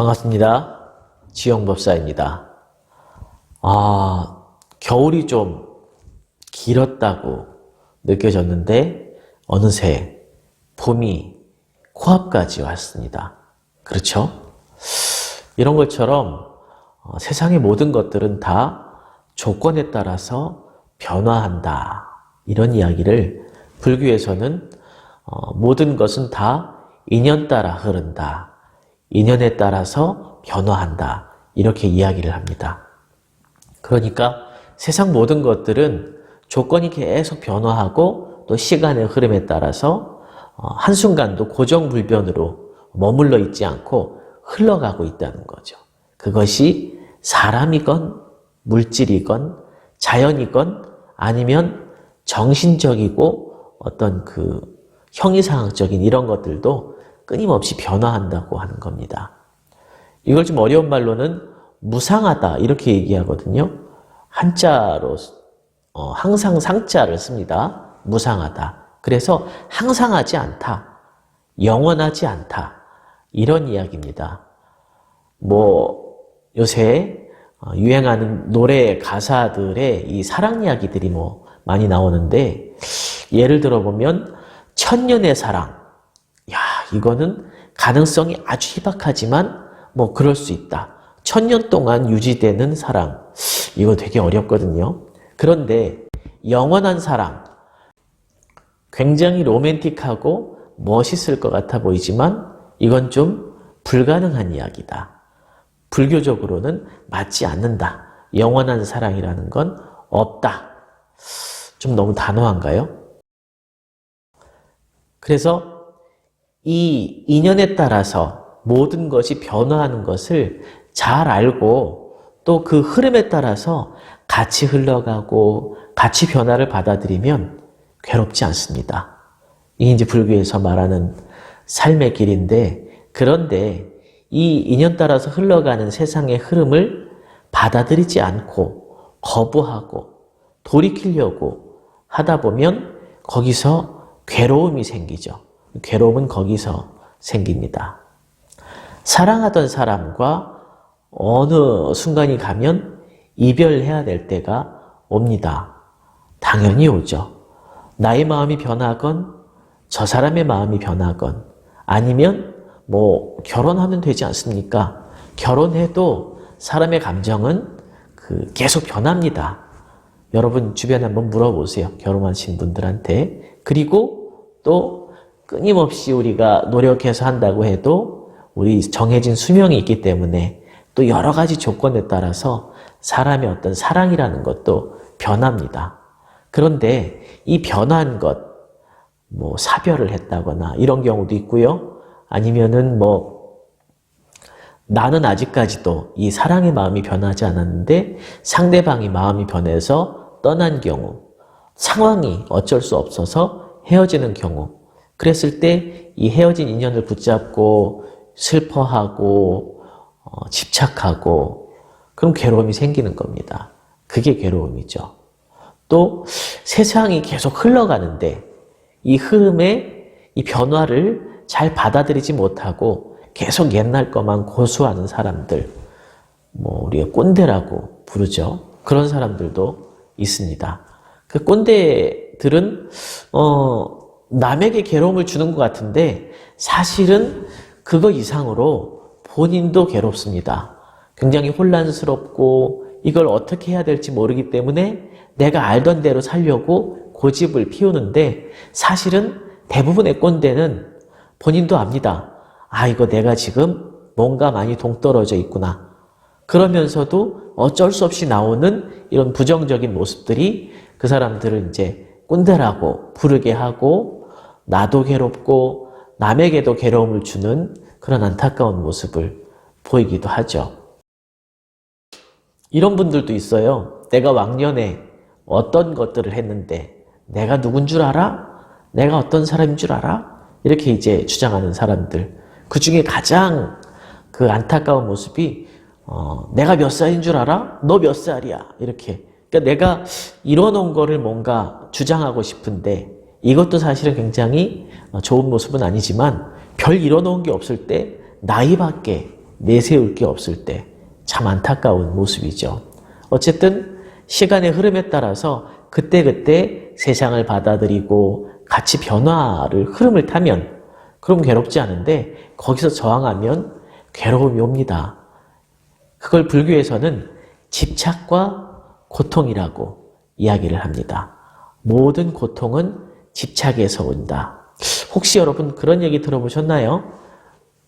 반갑습니다. 지영법사입니다. 겨울이 좀 길었다고 느껴졌는데 어느새 봄이 코앞까지 왔습니다. 그렇죠? 이런 것처럼 세상의 모든 것들은 다 조건에 따라서 변화한다. 이런 이야기를 불교에서는 모든 것은 다 인연 따라 흐른다. 인연에 따라서 변화한다. 이렇게 이야기를 합니다. 그러니까 세상 모든 것들은 조건이 계속 변화하고 또 시간의 흐름에 따라서 한순간도 고정불변으로 머물러 있지 않고 흘러가고 있다는 거죠. 그것이 사람이건 물질이건 자연이건 아니면 정신적이고 어떤 그 형이상학적인 이런 것들도 끊임없이 변화한다고 하는 겁니다. 이걸 좀 어려운 말로는 무상하다 이렇게 얘기하거든요. 한자로 항상 상자를 씁니다. 무상하다. 그래서 항상하지 않다. 영원하지 않다. 이런 이야기입니다. 요새 유행하는 노래 가사들의 이 사랑 이야기들이 많이 나오는데 예를 들어보면 천년의 사랑. 이거는 가능성이 아주 희박하지만 그럴 수 있다. 1000년 동안 유지되는 사랑. 이거 되게 어렵거든요. 그런데 영원한 사랑. 굉장히 로맨틱하고 멋있을 것 같아 보이지만 이건 좀 불가능한 이야기다. 불교적으로는 맞지 않는다. 영원한 사랑이라는 건 없다. 좀 너무 단호한가요? 그래서 이 인연에 따라서 모든 것이 변화하는 것을 잘 알고 또 그 흐름에 따라서 같이 흘러가고 같이 변화를 받아들이면 괴롭지 않습니다. 이게 이제 불교에서 말하는 삶의 길인데, 그런데 이 인연 따라서 흘러가는 세상의 흐름을 받아들이지 않고 거부하고 돌이키려고 하다 보면 거기서 괴로움이 생기죠. 괴로움은 거기서 생깁니다. 사랑하던 사람과 어느 순간이 가면 이별해야 될 때가 옵니다. 당연히 오죠. 나의 마음이 변하건 저 사람의 마음이 변하건 아니면 결혼하면 되지 않습니까? 결혼해도 사람의 감정은 계속 변합니다. 여러분 주변에 한번 물어보세요. 결혼하신 분들한테. 그리고 또 끊임없이 우리가 노력해서 한다고 해도 우리 정해진 수명이 있기 때문에 또 여러 가지 조건에 따라서 사람의 어떤 사랑이라는 것도 변합니다. 그런데 이 변한 것, 사별을 했다거나 이런 경우도 있고요. 아니면은 나는 아직까지도 이 사랑의 마음이 변하지 않았는데 상대방이 마음이 변해서 떠난 경우, 상황이 어쩔 수 없어서 헤어지는 경우, 그랬을 때 이 헤어진 인연을 붙잡고 슬퍼하고 집착하고 그럼 괴로움이 생기는 겁니다. 그게 괴로움이죠. 또 세상이 계속 흘러가는데 이 흐름의 이 변화를 잘 받아들이지 못하고 계속 옛날 것만 고수하는 사람들, 우리가 꼰대라고 부르죠. 그런 사람들도 있습니다. 그 꼰대들은 남에게 괴로움을 주는 것 같은데 사실은 그거 이상으로 본인도 괴롭습니다. 굉장히 혼란스럽고 이걸 어떻게 해야 될지 모르기 때문에 내가 알던 대로 살려고 고집을 피우는데 사실은 대부분의 꼰대는 본인도 압니다. 이거 내가 지금 뭔가 많이 동떨어져 있구나. 그러면서도 어쩔 수 없이 나오는 이런 부정적인 모습들이 그 사람들을 이제 꼰대라고 부르게 하고 나도 괴롭고 남에게도 괴로움을 주는 그런 안타까운 모습을 보이기도 하죠. 이런 분들도 있어요. 내가 왕년에 어떤 것들을 했는데 내가 누군 줄 알아? 내가 어떤 사람인 줄 알아? 이렇게 이제 주장하는 사람들. 그 중에 가장 그 안타까운 모습이 내가 몇 살인 줄 알아? 너 몇 살이야? 이렇게. 그러니까 내가 이뤄놓은 거를 뭔가 주장하고 싶은데 이것도 사실은 굉장히 좋은 모습은 아니지만 별 이뤄놓은 게 없을 때 나이밖에 내세울 게 없을 때 참 안타까운 모습이죠. 어쨌든 시간의 흐름에 따라서 그때그때 세상을 받아들이고 같이 변화를 흐름을 타면 그럼 괴롭지 않은데 거기서 저항하면 괴로움이 옵니다. 그걸 불교에서는 집착과 고통이라고 이야기를 합니다. 모든 고통은 집착에서 온다. 혹시 여러분 그런 얘기 들어보셨나요?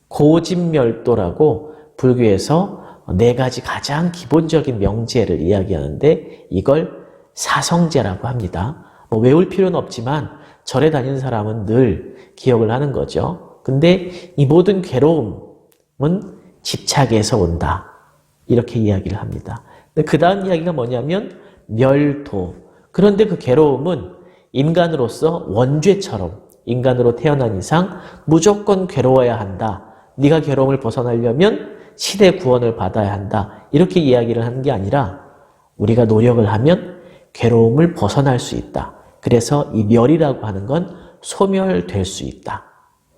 고집멸도라고 불교에서 4가지 가장 기본적인 명제를 이야기하는데 이걸 사성제라고 합니다. 외울 필요는 없지만 절에 다니는 사람은 늘 기억을 하는 거죠. 근데 이 모든 괴로움은 집착에서 온다. 이렇게 이야기를 합니다. 그 다음 이야기가 뭐냐면 멸도. 그런데 그 괴로움은 인간으로서 원죄처럼 인간으로 태어난 이상 무조건 괴로워야 한다. 네가 괴로움을 벗어나려면 시대 구원을 받아야 한다. 이렇게 이야기를 하는 게 아니라 우리가 노력을 하면 괴로움을 벗어날 수 있다. 그래서 이 멸이라고 하는 건 소멸될 수 있다.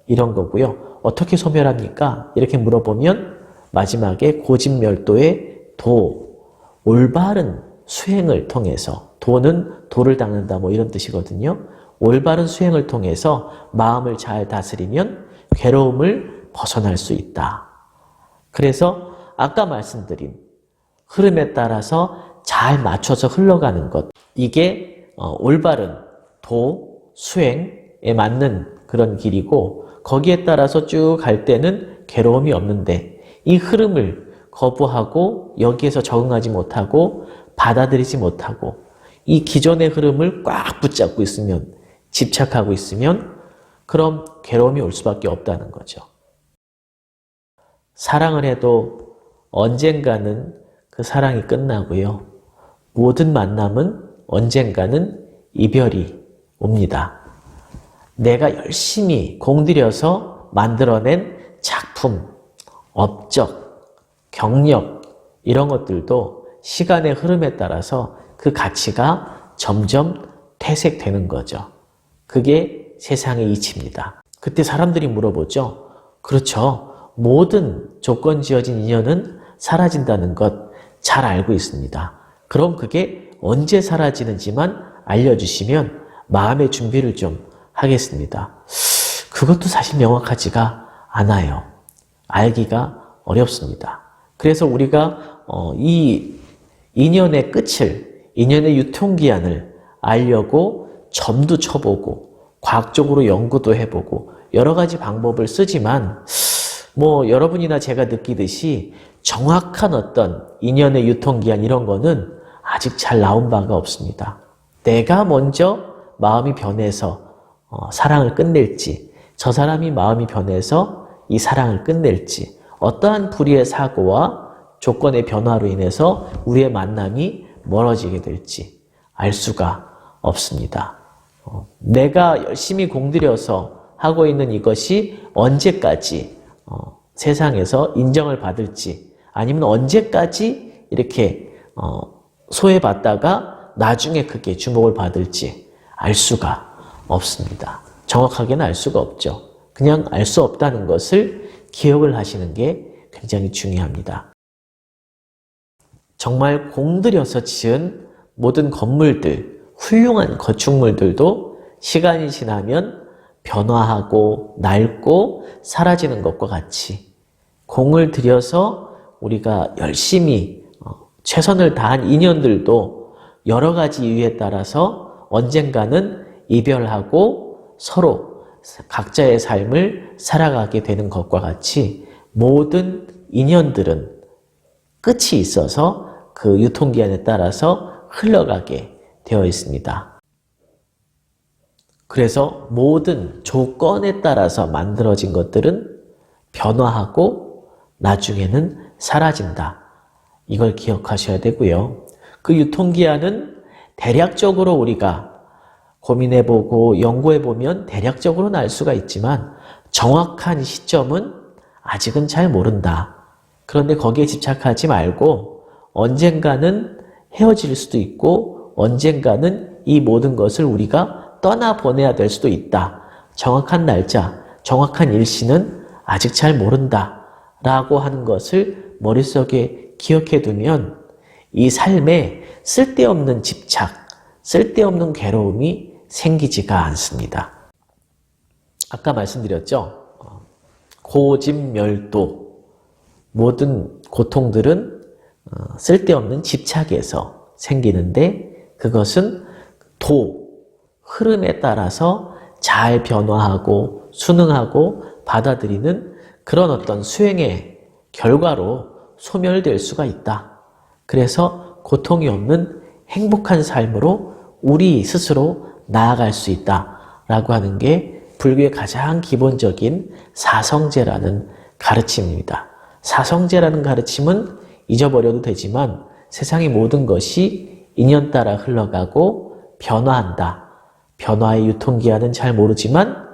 이런 거고요. 어떻게 소멸합니까? 이렇게 물어보면 마지막에 고집멸도의 도, 올바른 수행을 통해서, 도는 도를 닦는다 뭐 이런 뜻이거든요. 올바른 수행을 통해서 마음을 잘 다스리면 괴로움을 벗어날 수 있다. 그래서 아까 말씀드린 흐름에 따라서 잘 맞춰서 흘러가는 것, 이게 올바른 도, 수행에 맞는 그런 길이고 거기에 따라서 쭉 갈 때는 괴로움이 없는데 이 흐름을 거부하고 여기에서 적응하지 못하고 받아들이지 못하고 이 기존의 흐름을 꽉 붙잡고 있으면, 집착하고 있으면 그럼 괴로움이 올 수밖에 없다는 거죠. 사랑을 해도 언젠가는 그 사랑이 끝나고요. 모든 만남은 언젠가는 이별이 옵니다. 내가 열심히 공들여서 만들어낸 작품, 업적, 경력 이런 것들도 시간의 흐름에 따라서 그 가치가 점점 퇴색되는 거죠. 그게 세상의 이치입니다. 그때 사람들이 물어보죠. 그렇죠. 모든 조건 지어진 인연은 사라진다는 것 잘 알고 있습니다. 그럼 그게 언제 사라지는지만 알려주시면 마음의 준비를 좀 하겠습니다. 그것도 사실 명확하지가 않아요. 알기가 어렵습니다. 그래서 우리가 이 인연의 끝을, 인연의 유통기한을 알려고 점도 쳐보고 과학적으로 연구도 해보고 여러 가지 방법을 쓰지만 여러분이나 제가 느끼듯이 정확한 어떤 인연의 유통기한 이런 거는 아직 잘 나온 바가 없습니다. 내가 먼저 마음이 변해서 사랑을 끝낼지, 저 사람이 마음이 변해서 이 사랑을 끝낼지, 어떠한 불의의 사고와 조건의 변화로 인해서 우리의 만남이 멀어지게 될지 알 수가 없습니다. 내가 열심히 공들여서 하고 있는 이것이 언제까지 세상에서 인정을 받을지, 아니면 언제까지 이렇게 소외받다가 나중에 그게 주목을 받을지 알 수가 없습니다. 정확하게는 알 수가 없죠. 그냥 알 수 없다는 것을 기억을 하시는 게 굉장히 중요합니다. 정말 공들여서 지은 모든 건물들, 훌륭한 건축물들도 시간이 지나면 변화하고 낡고 사라지는 것과 같이 공을 들여서 우리가 열심히 최선을 다한 인연들도 여러 가지 이유에 따라서 언젠가는 이별하고 서로 각자의 삶을 살아가게 되는 것과 같이 모든 인연들은 끝이 있어서 그 유통기한에 따라서 흘러가게 되어 있습니다. 그래서 모든 조건에 따라서 만들어진 것들은 변화하고 나중에는 사라진다. 이걸 기억하셔야 되고요. 그 유통기한은 대략적으로 우리가 고민해보고 연구해보면 대략적으로는 알 수가 있지만 정확한 시점은 아직은 잘 모른다. 그런데 거기에 집착하지 말고 언젠가는 헤어질 수도 있고 언젠가는 이 모든 것을 우리가 떠나보내야 될 수도 있다. 정확한 날짜, 정확한 일시는 아직 잘 모른다. 라고 하는 것을 머릿속에 기억해 두면 이 삶에 쓸데없는 집착, 쓸데없는 괴로움이 생기지가 않습니다. 아까 말씀드렸죠? 고집멸도, 모든 고통들은 쓸데없는 집착에서 생기는데 그것은 흐름에 따라서 잘 변화하고 순응하고 받아들이는 그런 어떤 수행의 결과로 소멸될 수가 있다. 그래서 고통이 없는 행복한 삶으로 우리 스스로 나아갈 수 있다라고 하는 게 불교의 가장 기본적인 사성제라는 가르침입니다. 사성제라는 가르침은 잊어버려도 되지만 세상의 모든 것이 인연 따라 흘러가고 변화한다. 변화의 유통기한은 잘 모르지만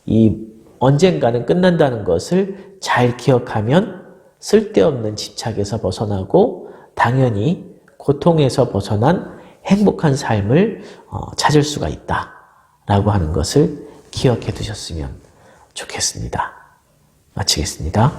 이 언젠가는 끝난다는 것을 잘 기억하면 쓸데없는 집착에서 벗어나고 당연히 고통에서 벗어난 행복한 삶을 찾을 수가 있다라고 하는 것을 기억해 두셨으면 좋겠습니다. 마치겠습니다.